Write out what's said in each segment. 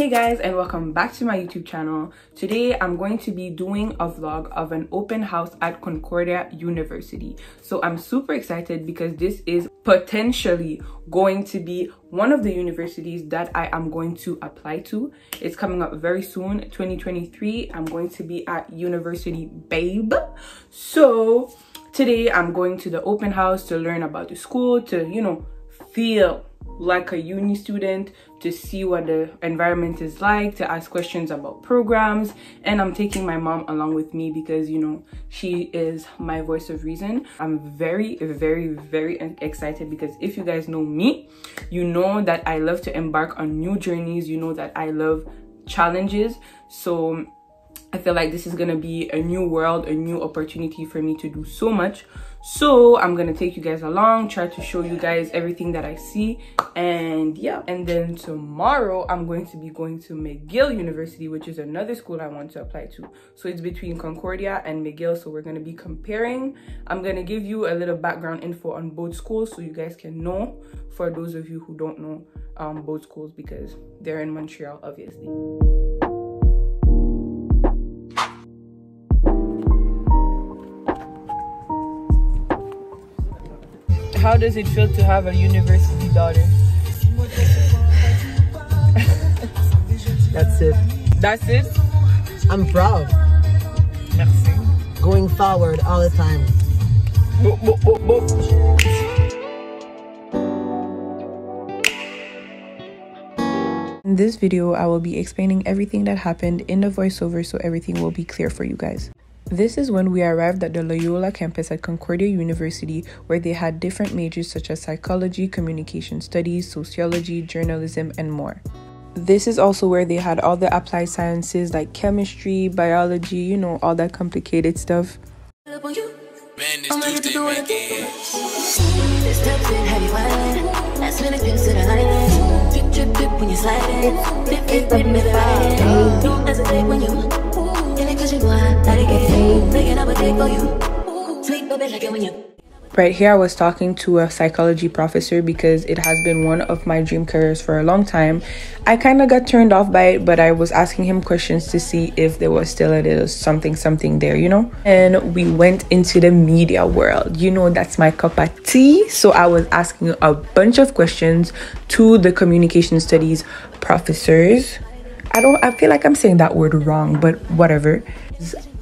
Hey guys, and welcome back to my YouTube channel. Today I'm going to be doing a vlog of an open house at Concordia University. So I'm super excited because this is potentially going to be one of the universities that I am going to apply to. It's coming up very soon, 2023. I'm going to be at University Babe. So today I'm going to the open house to learn about the school, to feel like a uni student, to see what the environment is like, to ask questions about programs. And I'm taking my mom along with me because she is my voice of reason. I'm very excited because if you guys know me, you know that I love to embark on new journeys, you know that I love challenges. So I feel like this is gonna be a new world, a new opportunity for me to do so much. So I'm gonna take you guys along, try to show you guys everything that I see, and yeah. And then tomorrow I'm going to be going to McGill University, which is another school I want to apply to. So it's between Concordia and McGill, so we're gonna be comparing. I'm gonna give you a little background info on both schools so you guys can know, for those of you who don't know both schools, because they're in Montreal, obviously. How does it feel to have a university daughter? That's it. That's it? I'm proud. Merci. Going forward all the time. In this video, I will be explaining everything that happened in the voiceover so everything will be clear for you guys. This is when we arrived at the Loyola campus at Concordia University, where they had different majors such as psychology, communication studies, sociology, journalism, and more. This is also where they had all the applied sciences like chemistry, biology, all that complicated stuff. Right here I was talking to a psychology professor because it has been one of my dream careers for a long time. I kind of got turned off by it, but I was asking him questions to see if there was still a little something there, And we went into the media world. That's my cup of tea. So I was asking a bunch of questions to the communication studies professors. I feel like I'm saying that word wrong, but whatever.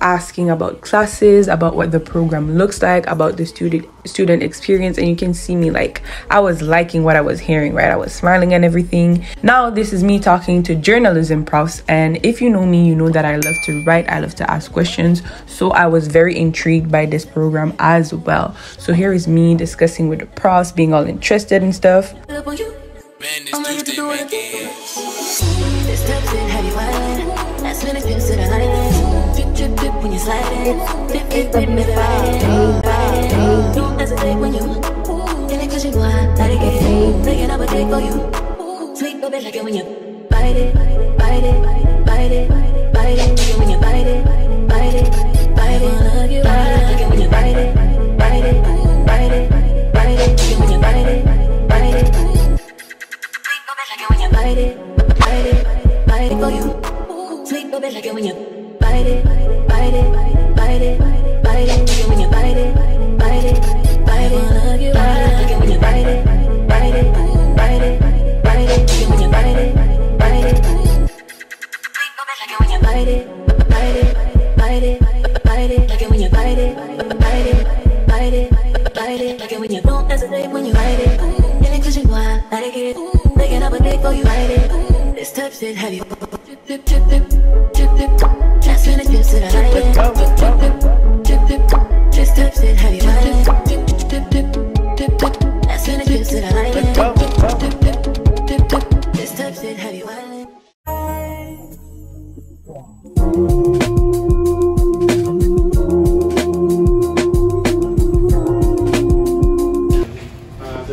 Asking about classes, about what the program looks like, about the student experience, and you can see me I was liking what I was hearing, right? I was smiling and everything. Now this is me talking to journalism profs, and if you know me, you know that I love to write, I love to ask questions, so I was very intrigued by this program as well. So here is me discussing with the profs, being all interested and stuff.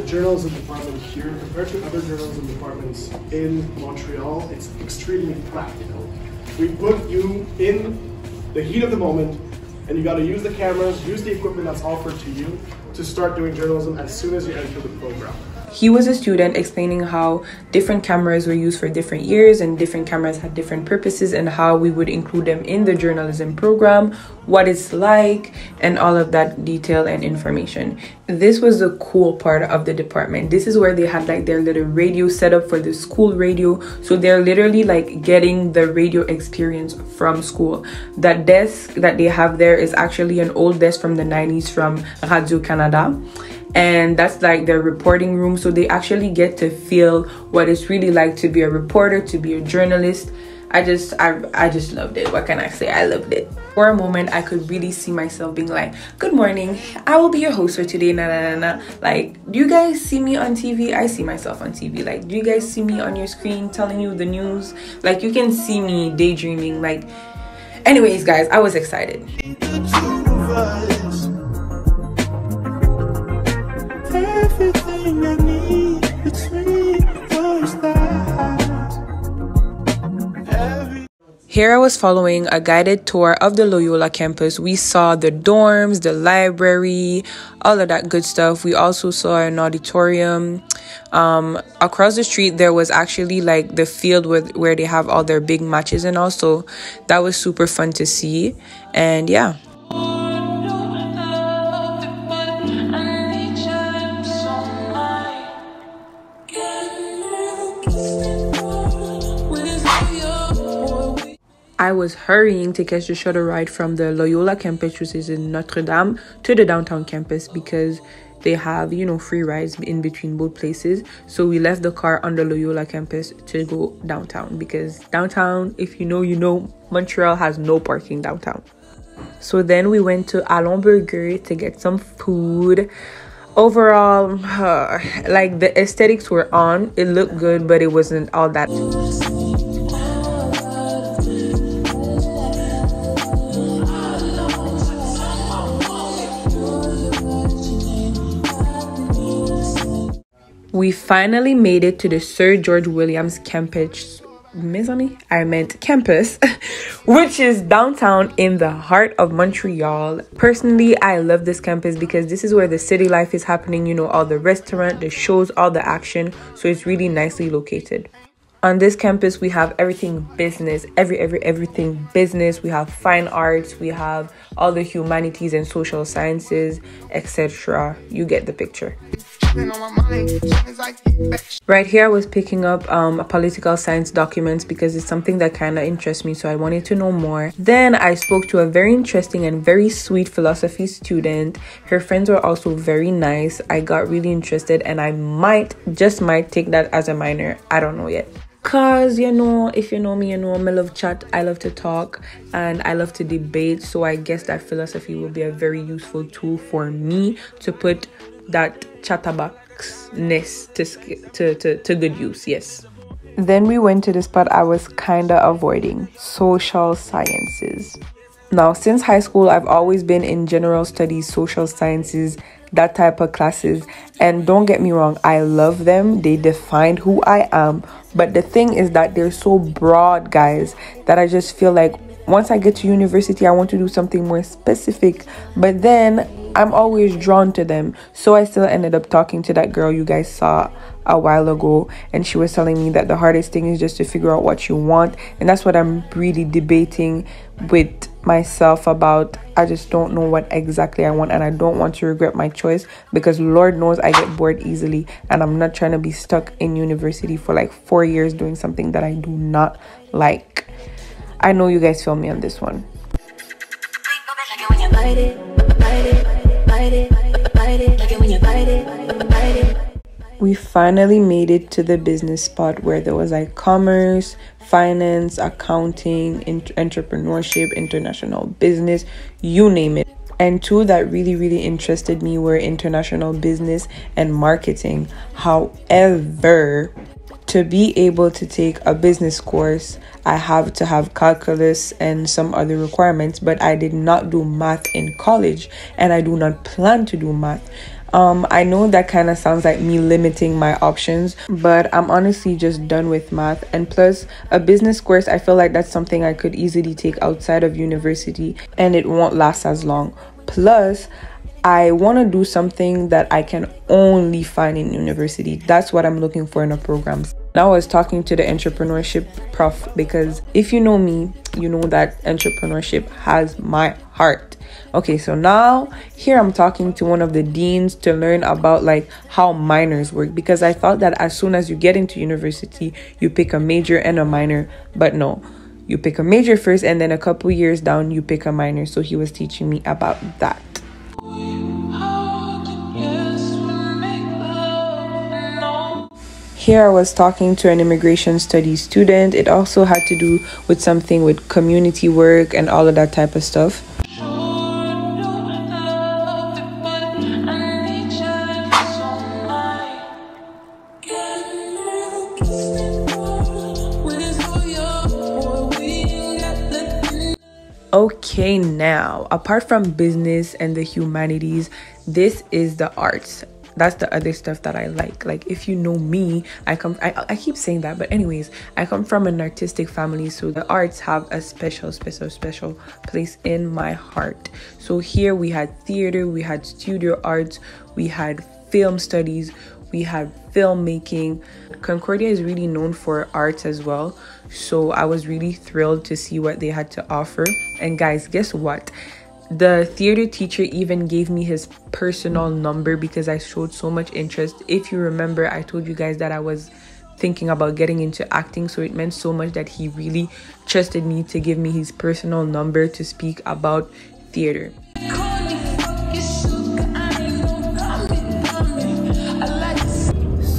Journalism department here, compared to other journalism departments in Montreal, it's extremely practical. We put you in the heat of the moment, and you got to use the cameras, use the equipment that's offered to you to start doing journalism as soon as you enter the program. he was a student explaining how different cameras were used for different years and different cameras had different purposes and how we would include them in the journalism program, what it's like, and all of that detail and information. This was the cool part of the department. This is where they had like their little radio set up for the school radio, so they're literally like getting the radio experience from school. That desk that they have there is actually an old desk from the 90s from Radio Canada, and that's like their reporting room, so they actually get to feel what it's really like to be a reporter, to be a journalist. I just loved it. What can I say? I loved it. For a moment, I could really see myself being like, good morning, I will be your host for today, like, do you guys see me on TV? I see myself on TV. Like, do you guys see me on your screen telling you the news? Like, you can see me daydreaming. Like, anyways guys, I was excited. Everything I need between those thighs. Here I was following a guided tour of the Loyola campus. We saw the dorms, the library, all of that good stuff. We also saw an auditorium. Across the street there was actually like the field where they have all their big matches, and also that was super fun to see. And yeah. I was hurrying to catch the shuttle ride from the Loyola campus, which is in Notre Dame, to the downtown campus because they have, you know, free rides in between both places. So we left the car on the Loyola campus to go downtown because downtown, if you know, you know, Montreal has no parking downtown. So then we went to Allons Burger to get some food. Overall, like the aesthetics were on. It looked good, but it wasn't all that. We finally made it to the Sir George Williams campus, campus, which is downtown in the heart of Montreal. Personally, I love this campus because this is where the city life is happening, you know, all the restaurant, the shows, all the action. So it's really nicely located. On this campus, we have everything business, everything business. We have fine arts, we have all the humanities and social sciences, etc. You get the picture. Right here, I was picking up political science documents because it's something that kind of interests me, so I wanted to know more. Then I spoke to a very interesting and very sweet philosophy student. Her friends were also very nice. I got really interested, and I might take that as a minor. I don't know yet. Cause, you know, if you know me, you know I love chat, I love to talk, and I love to debate. So I guess that philosophy will be a very useful tool for me to put that chatterboxness to good use. Yes. Then we went to the spot I was kind of avoiding, social sciences. Now, since high school, I've always been in general studies, social sciences, that type of classes. And don't get me wrong, I love them. They defined who I am. But the thing is that they're so broad, guys, that I just feel like once I get to university, I want to do something more specific. But then I'm always drawn to them. So I still ended up talking to that girl you guys saw a while ago, and she was telling me that the hardest thing is just to figure out what you want. And that's what I'm really debating with myself about. I just don't know what exactly I want, and I don't want to regret my choice because Lord knows I get bored easily, and I'm not trying to be stuck in university for like 4 years doing something that I do not like. I know you guys feel me on this one. We finally made it to the business spot where there was like commerce, finance, accounting, entrepreneurship, international business, you name it. And two that really interested me were international business and marketing. However, to be able to take a business course, I have to have calculus and some other requirements, but I did not do math in college, and I do not plan to do math. I know that kind of sounds like me limiting my options, but I'm honestly just done with math. And plus, a business course, I feel like that's something I could easily take outside of university, and it won't last as long. Plus, I want to do something that I can only find in university. That's what I'm looking for in a program. Now I was talking to the entrepreneurship prof, because if you know me, you know that entrepreneurship has my heart. Okay, so now here I'm talking to one of the deans to learn about like how minors work, because I thought that as soon as you get into university, you pick a major and a minor, but no. You pick a major first, and then a couple years down, you pick a minor. So he was teaching me about that. Here I was talking to an immigration studies student. It also had to do with something with community work and all of that type of stuff. Okay, now apart from business and the humanities, this is the arts. That's the other stuff that I like. Like, if you know me, I keep saying that, but anyways, I come from an artistic family, so the arts have a special place in my heart. So here we had theater, we had studio arts, we had film studies, we had filmmaking. Concordia is really known for arts as well, so I was really thrilled to see what they had to offer. And guys, guess what? The theater teacher even gave me his personal number because I showed so much interest. If you remember, I told you guys that I was thinking about getting into acting, so it meant so much that he really trusted me to give me his personal number to speak about theater.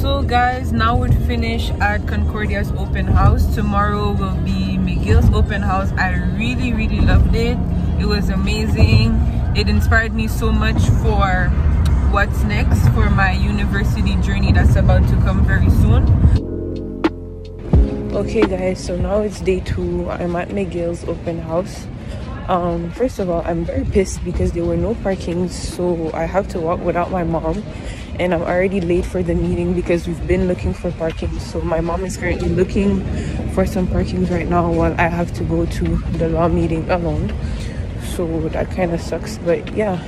So guys, now we're finished at Concordia's open house. Tomorrow will be McGill's open house. I really loved it. It was amazing. It inspired me so much for what's next for my university journey that's about to come very soon. Okay guys, so now it's day 2. I'm at McGill's open house. First of all, I'm very pissed because there were no parkings, so I have to walk without my mom, and I'm already late for the meeting because we've been looking for parking. So my mom is currently looking for some parkings right now while I have to go to the law meeting alone. So that kind of sucks, but yeah,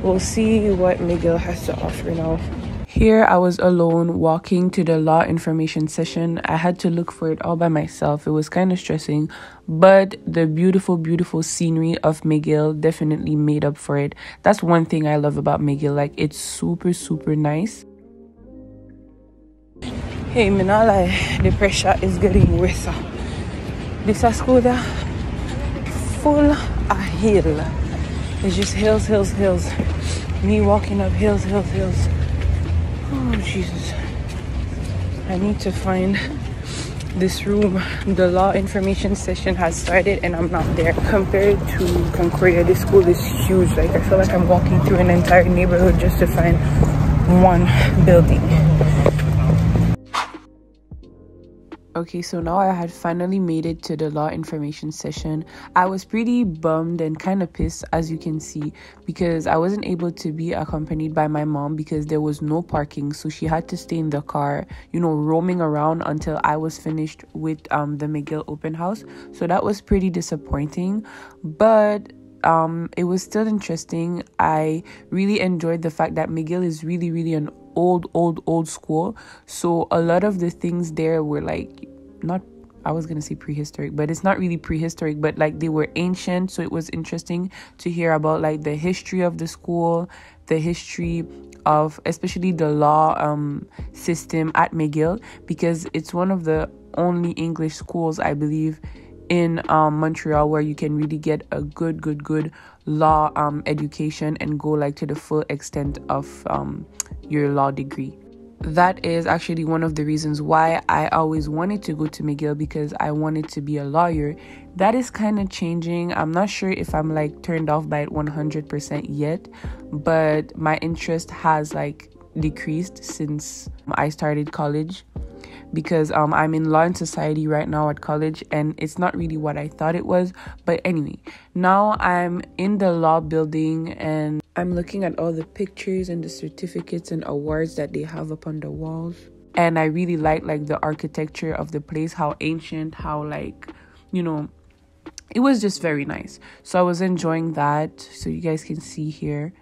we'll see what McGill has to offer now. Here I was alone walking to the law information session. I had to look for it all by myself. It was kind of stressing, but the beautiful scenery of McGill definitely made up for it. That's one thing I love about McGill. Like, it's super nice. Hey, Minala, the pressure is getting worse. This is school there, full a hill. It's just hills. Me walking up hills. Oh Jesus, I need to find this room. The law information session has started and I'm not there. Compared to Concordia, this school is huge. Like, I feel like I'm walking through an entire neighborhood just to find one building. Okay, so now I had finally made it to the law information session. I was pretty bummed and kind of pissed, as you can see, because I wasn't able to be accompanied by my mom because there was no parking. So she had to stay in the car, you know, roaming around until I was finished with the McGill open house. So that was pretty disappointing, but it was still interesting. I really enjoyed the fact that McGill is really an old school, so a lot of the things there were like, not, I was gonna say prehistoric, but it's not really prehistoric, but like they were ancient. So it was interesting to hear about like the history of the school, the history of especially the law system at McGill, because it's one of the only English schools, I believe, in Montreal where you can really get a good law education and go like to the full extent of your law degree. That is actually one of the reasons why I always wanted to go to McGill, because I wanted to be a lawyer. That is kind of changing. I'm not sure if I'm like turned off by it 100% yet, but my interest has like decreased since I started college, because I'm in law and society right now at college, and it's not really what I thought it was. But anyway, now I'm in the law building and I'm looking at all the pictures and the certificates and awards that they have up on the walls. And I really like the architecture of the place, how ancient, how like, you know, it was just very nice. So I was enjoying that. So you guys can see here.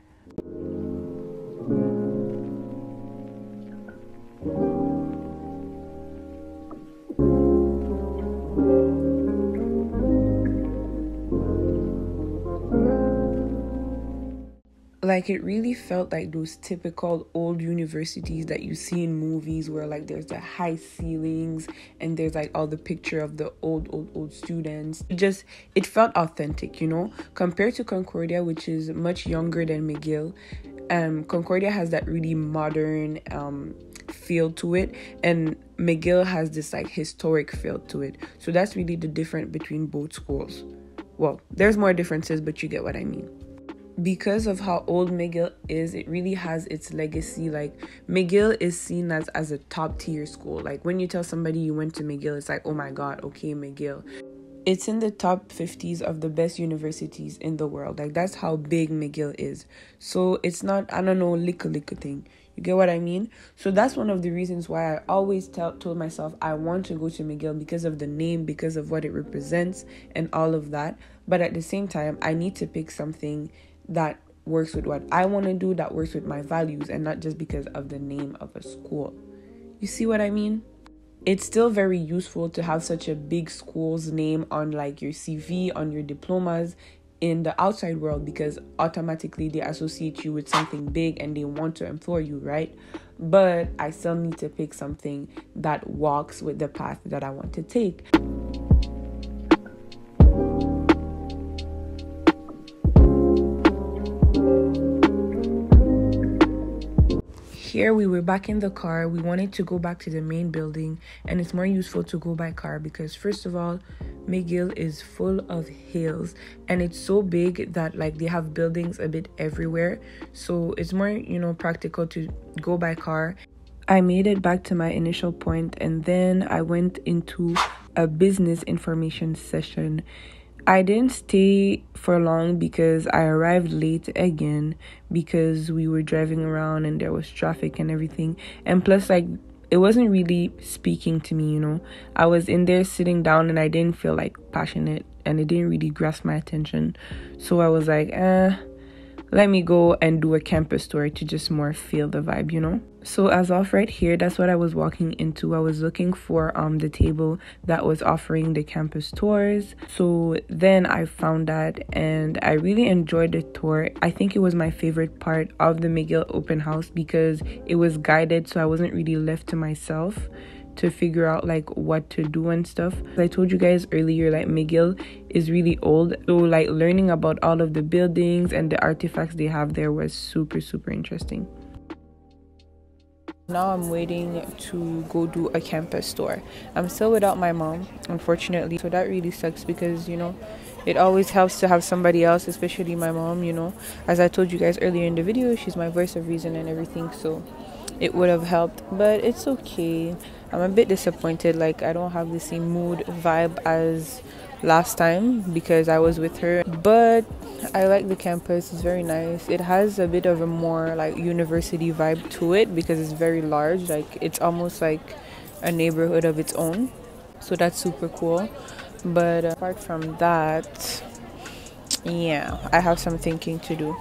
Like, it really felt like those typical old universities that you see in movies, where like there's the high ceilings and there's like all the picture of the old students. It felt authentic, you know, compared to Concordia, which is much younger than McGill. Concordia has that really modern feel to it, and McGill has this like historic feel to it. So that's really the difference between both schools. Well, there's more differences, but you get what I mean. Because of how old McGill is, it really has its legacy. Like, McGill is seen as a top tier school. Like, when you tell somebody you went to McGill, it's like, oh my god, okay, McGill. It's in the top 50s of the best universities in the world. Like, that's how big McGill is. So it's not, I don't know, lick-a thing. You get what I mean? So that's one of the reasons why I always told myself I want to go to McGill, because of the name, because of what it represents and all of that. But at the same time, I need to pick something that works with what I want to do, that works with my values, and not just because of the name of a school. You see what I mean? It's still very useful to have such a big school's name on like your CV, on your diplomas in the outside world, because automatically they associate you with something big and they want to employ you, right? But I still need to pick something that walks with the path that I want to take. Here we were back in the car. We wanted to go back to the main building, and it's more useful to go by car because, first of all, McGill is full of hills, and it's so big that like they have buildings a bit everywhere, so it's more, you know, practical to go by car. I made it back to my initial point, and then I went into a business information session. I didn't stay for long because I arrived late again, because we were driving around and there was traffic and everything. And plus, like, it wasn't really speaking to me, you know. I was in there sitting down and I didn't feel like passionate, and it didn't really grasp my attention. So I was like, let me go and do a campus tour to just more feel the vibe, you know. So as of right here, that's what I was walking into. I was looking for the table that was offering the campus tours. So then I found that, and I really enjoyed the tour. I think it was my favorite part of the McGill open house because it was guided, so I wasn't really left to myself to figure out like what to do and stuff. I told you guys earlier, like, McGill is really old, so like learning about all of the buildings and the artifacts they have there was super interesting. Now I'm waiting to go do a campus tour. I'm still without my mom, unfortunately, so that really sucks because, you know, it always helps to have somebody else, especially my mom, you know. As I told you guys earlier in the video, she's my voice of reason and everything, so it would have helped, but it's okay. I'm a bit disappointed, like I don't have the same mood vibe as last time because I was with her, but I like the campus. It's very nice. It has a bit of a more like university vibe to it because it's very large, like it's almost like a neighborhood of its own, so that's super cool. But apart from that, yeah, I have some thinking to do.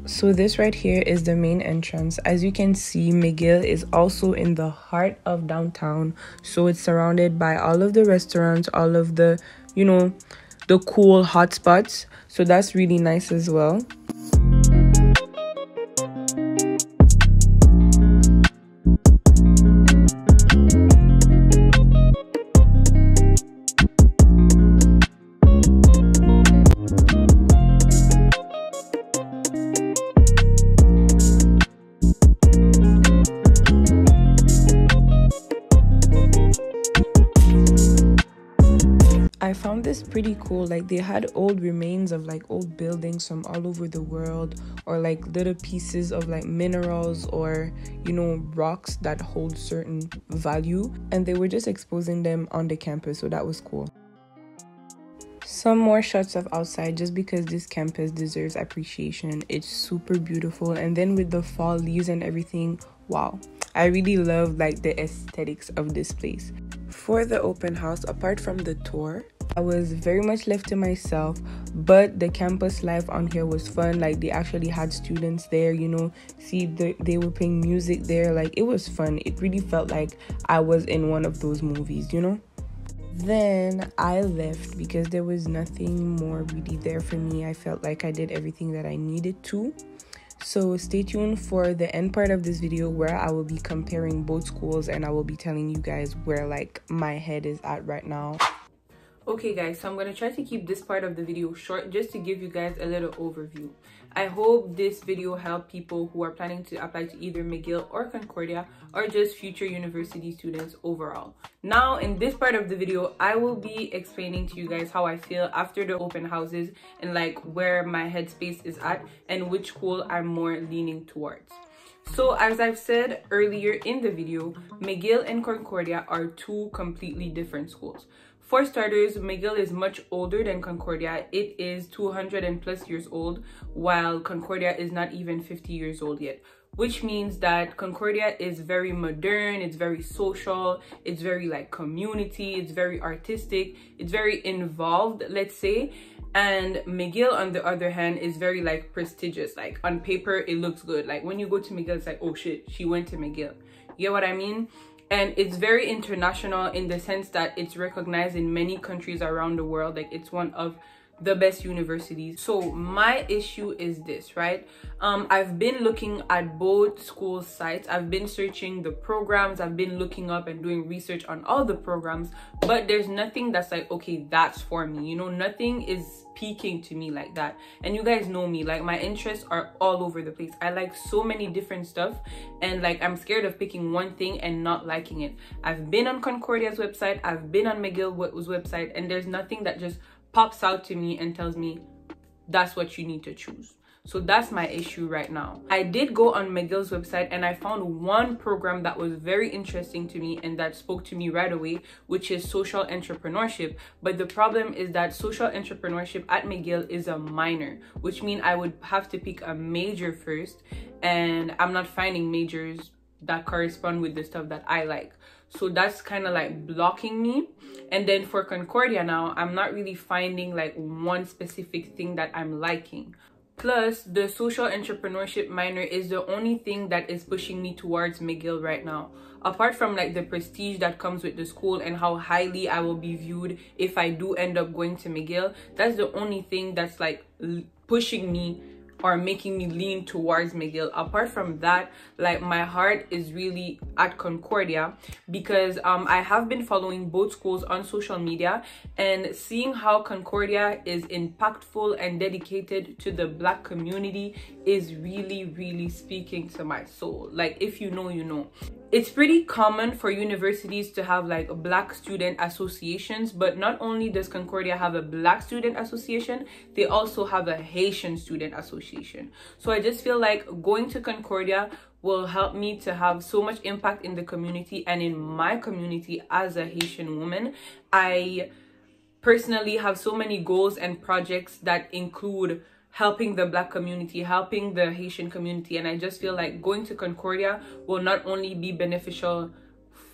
So this right here is the main entrance. As you can see, McGill is also in the heart of downtown, so it's surrounded by all of the restaurants, all of the, you know, the cool hotspots, so that's really nice as well. I found this pretty cool. Like, they had old remains of like old buildings from all over the world, or like little pieces of like minerals or, you know, rocks that hold certain value, and they were just exposing them on the campus, so that was cool. some more shots of outside just because this campus deserves appreciation. It's super beautiful, and then with the fall leaves and everything, wow, I really love like the aesthetics of this place. For the open house, apart from the tour, I was very much left to myself, but the campus life on here was fun. Like they actually had students there, you know, they were playing music there. Like it was fun. It really felt like I was in one of those movies, you know. Then I left because there was nothing more really there for me. I felt like I did everything that I needed to. So stay tuned for the end part of this video where I will be comparing both schools and I will be telling you guys where like my head is at right now. Okay guys, so I'm going to try to keep this part of the video short just to give you guys a little overview. I hope this video helped people who are planning to apply to either McGill or Concordia or just future university students overall. Now in this part of the video, I will be explaining to you guys how I feel after the open houses and like where my headspace is at and which school I'm more leaning towards. So as I've said earlier in the video, McGill and Concordia are two completely different schools. For starters, McGill is much older than Concordia. It is 200+ years old, while Concordia is not even 50 years old yet. Which means that Concordia is very modern, it's very social, it's very like community, it's very artistic, it's very involved, let's say. And McGill, on the other hand, is very like prestigious. Like on paper, it looks good. Like when you go to McGill, it's like, oh shit, she went to McGill. You get what I mean? And it's very international in the sense that it's recognized in many countries around the world. Like it's one of the best universities. So my issue is this, right? I've been looking at both school sites. I've been searching the programs. I've been looking up and doing research on all the programs, but there's nothing that's like, okay, that's for me. You know, nothing is speaking to me like that. And you guys know me, like my interests are all over the place. I like so many different stuff, and like I'm scared of picking one thing and not liking it. I've been on Concordia's website, I've been on McGill's website, and there's nothing that just pops out to me and tells me that's what you need to choose. So that's my issue right now. I did go on McGill's website and I found one program that was very interesting to me and that spoke to me right away, which is social entrepreneurship. But the problem is that social entrepreneurship at McGill is a minor, which means I would have to pick a major first, and I'm not finding majors that correspond with the stuff that I like. So that's kind of like blocking me. And then for Concordia now, I'm not really finding like one specific thing that I'm liking. Plus, the social entrepreneurship minor is the only thing that is pushing me towards McGill right now. Apart from like the prestige that comes with the school and how highly I will be viewed if I do end up going to McGill, that's the only thing that's like pushing me or making me lean towards McGill. Apart from that, like my heart is really at Concordia because I have been following both schools on social media and seeing how Concordia is impactful and dedicated to the Black community is really speaking to my soul. Like if you know, you know. It's pretty common for universities to have like Black student associations, but not only does Concordia have a Black student association, they also have a Haitian student association. So I just feel like going to Concordia will help me to have so much impact in the community and in my community as a Haitian woman. I personally have so many goals and projects that include helping the Black community, helping the Haitian community, and I just feel like going to Concordia will not only be beneficial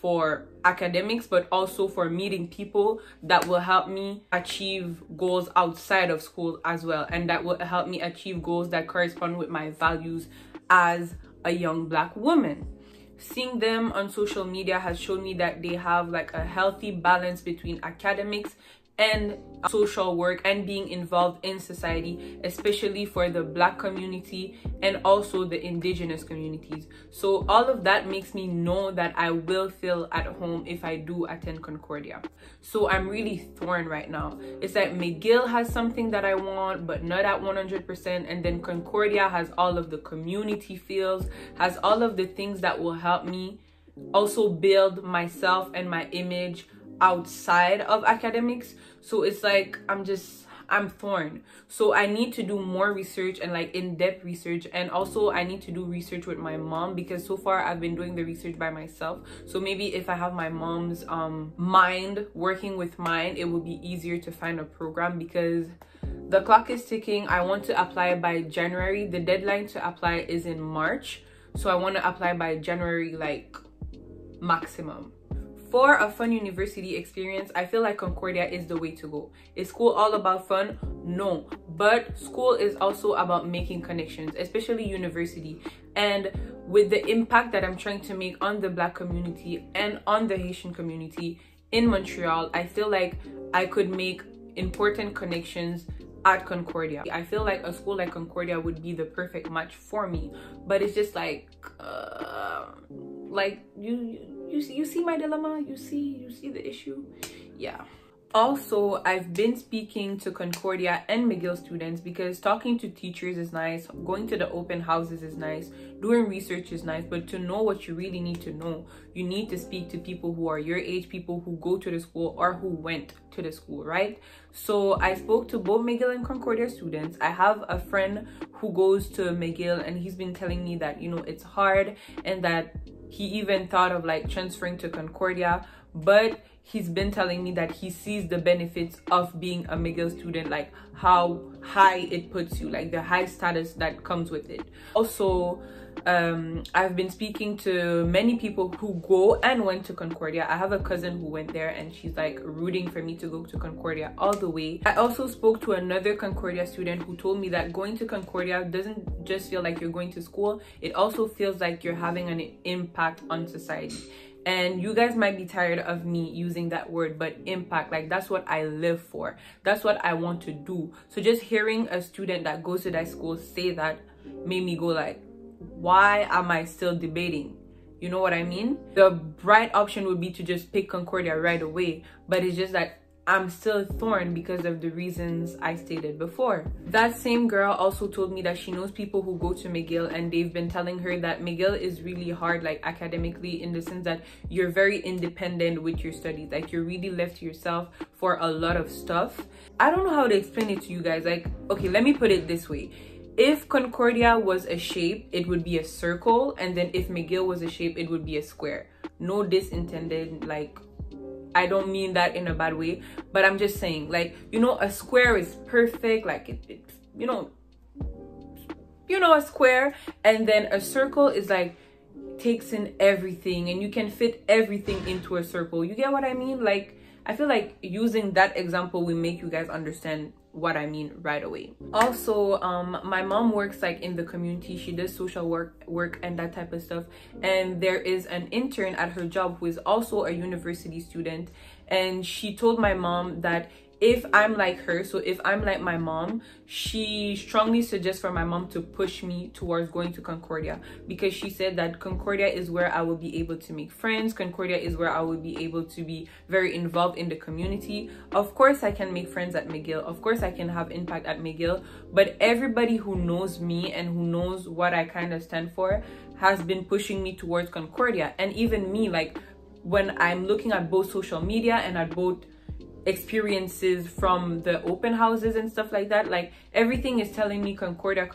for academics but also for meeting people that will help me achieve goals outside of school as well, and that will help me achieve goals that correspond with my values as a young Black woman. Seeing them on social media has shown me that they have like a healthy balance between academics and social work and being involved in society, especially for the Black community and also the indigenous communities. So all of that makes me know that I will feel at home if I do attend Concordia. So I'm really torn right now. It's like McGill has something that I want but not at 100%, and then Concordia has all of the community feels, has all of the things that will help me also build myself and my image outside of academics. So it's like I'm I'm torn. So I need to do more research and like in-depth research, and also I need to do research with my mom, because so far I've been doing the research by myself. So maybe if I have my mom's mind working with mine, it will be easier to find a program, because the clock is ticking. I want to apply by January. The deadline to apply is in March, so I want to apply by January, like maximum. For a fun university experience, I feel like Concordia is the way to go. Is school all about fun? No, but school is also about making connections, especially university. And with the impact that I'm trying to make on the Black community and on the Haitian community in Montreal, I feel like I could make important connections at Concordia. I feel like a school like Concordia would be the perfect match for me, but it's just like you see my dilemma, you see the issue. Yeah. Also, I've been speaking to Concordia and McGill students, because talking to teachers is nice, going to the open houses is nice, doing research is nice, but to know what you really need to know, you need to speak to people who are your age, people who go to the school or who went to the school, right? So I spoke to both McGill and Concordia students. I have a friend who goes to McGill, and he's been telling me that, you know, it's hard, and that he even thought of like transferring to Concordia, but he's been telling me that he sees the benefits of being a McGill student, like how high it puts you, like the high status that comes with it. Also, I've been speaking to many people who go and went to Concordia. I have a cousin who went there, and she's like rooting for me to go to Concordia all the way. I also spoke to another Concordia student who told me that going to Concordia doesn't just feel like you're going to school, it also feels like you're having an impact on society. And you guys might be tired of me using that word, but impact, like that's what I live for, that's what I want to do. So just hearing a student that goes to that school say that made me go like, why am I still debating? You know what I mean? The right option would be to just pick Concordia right away, but it's just that I'm still torn because of the reasons I stated before. That same girl also told me that she knows people who go to McGill, and they've been telling her that McGill is really hard, like academically, in the sense that you're very independent with your studies, like you're really left to yourself for a lot of stuff. I don't know how to explain it to you guys. Like, okay, let me put it this way. If Concordia was a shape, it would be a circle, and then if McGill was a shape, it would be a square. No diss intended, like I don't mean that in a bad way, but I'm just saying, like, you know, a square is perfect, like it you know, a square, and then a circle is like takes in everything, and you can fit everything into a circle. You get what I mean? Like, I feel like using that example will make you guys understand what I mean right away. Also, my mom works like in the community. She does social work and that type of stuff, and there is an intern at her job who is also a university student, and she told my mom that if I'm like her, so if I'm like my mom, she strongly suggests for my mom to push me towards going to Concordia, because she said that Concordia is where I will be able to make friends. Concordia is where I will be able to be very involved in the community. Of course, I can make friends at McGill. Of course, I can have impact at McGill. But everybody who knows me and who knows what I kind of stand for has been pushing me towards Concordia. And even me, like when I'm looking at both social media and at both experiences from the open houses and stuff like that, like everything is telling me Concordia.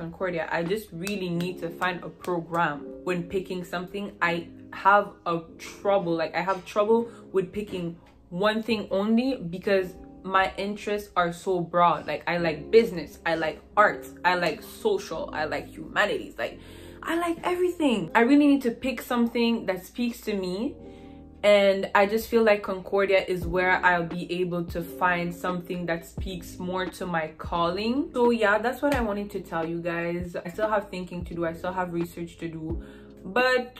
I just really need to find a program. When picking something, I have trouble with picking one thing only, because my interests are so broad. Like, I like business, I like arts, I like social, I like humanities, like I like everything. I really need to pick something that speaks to me, and I just feel like Concordia is where I'll be able to find something that speaks more to my calling. So yeah, that's what I wanted to tell you guys. I still have thinking to do, I still have research to do, but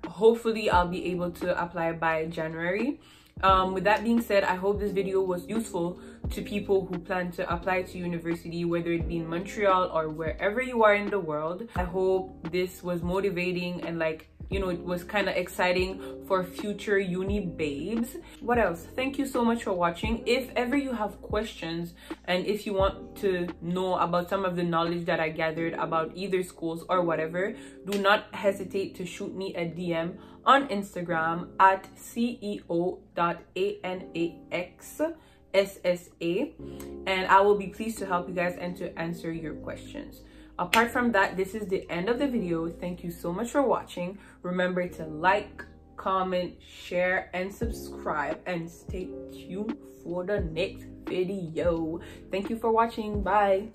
hopefully I'll be able to apply by January. With that being said, I hope this video was useful to people who plan to apply to university, whether it be in Montreal or wherever you are in the world. I hope this was motivating and, like, you know, it was kind of exciting for future uni babes. What else? Thank you so much for watching. If ever you have questions, and if you want to know about some of the knowledge that I gathered about either schools or whatever, do not hesitate to shoot me a DM on Instagram at ceo.anax. SSA, and I will be pleased to help you guys and to answer your questions. Apart from that, this is the end of the video. Thank you so much for watching. Remember to like, comment, share, and subscribe, and stay tuned for the next video. Thank you for watching. Bye.